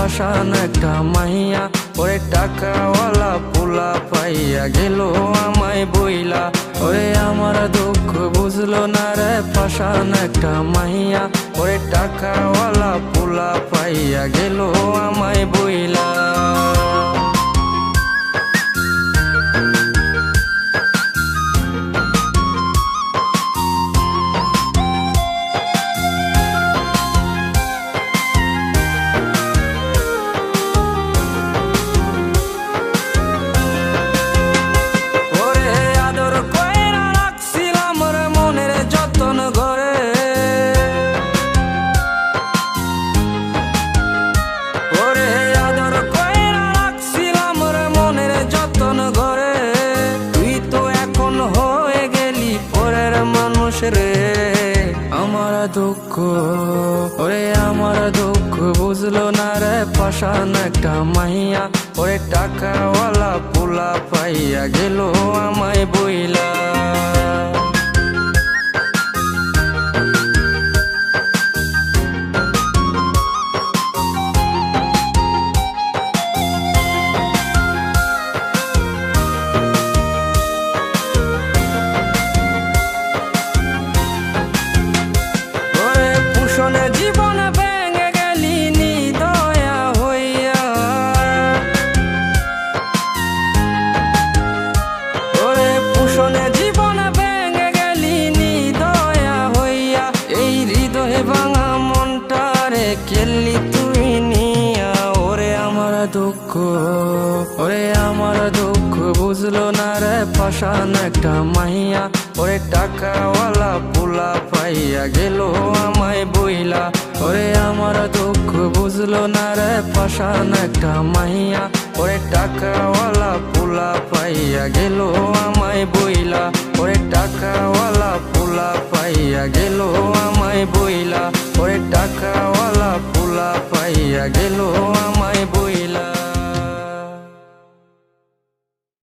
পাশান একটা মাইয়া, ওরে টাকাওয়ালা পোলা পাইয়া গেল আমায় বইলা। ওরে আমার দুঃখ বুঝলো না রে পাশান একটা মাইয়া, ওরে টাকাওয়ালা পোলা পাইয়া গেল আমায় বইলা। রে আমার দুঃখ, ওরে আমার দুঃখ বুঝলো না রে পাশান একটা মাইয়া, ওরে টাকাওয়ালা পোলা পাইয়া গেল আমায় বইলা। জীবন ভেঙে গেলি নিদয়া হইয়া, ওরে পুষণে জীবন ভেঙে গেলি নিদয়া হইয়া। এই হৃদয়ে ভাঙা মনটারে কেলি তুই নিয়া। ওরে আমার দুঃখ, ওরে আমার দুঃখ বুঝলো না রে পাশান একটা মাইয়া, ওরে টাকাওয়ালা পোলা পাইয়া গেল আমায় বইলা। ওরে আমার দুঃখ বুঝলো না রে পাশান একটা মাইয়া, ওরে টাকাওয়ালা পোলা পাইয়া গেল আমায় বইলা। ওরে টাকাওয়ালা পোলা পাইয়া গেল আমায় বইলা, ওরে টাকাওয়ালা পোলা পাইয়া গেল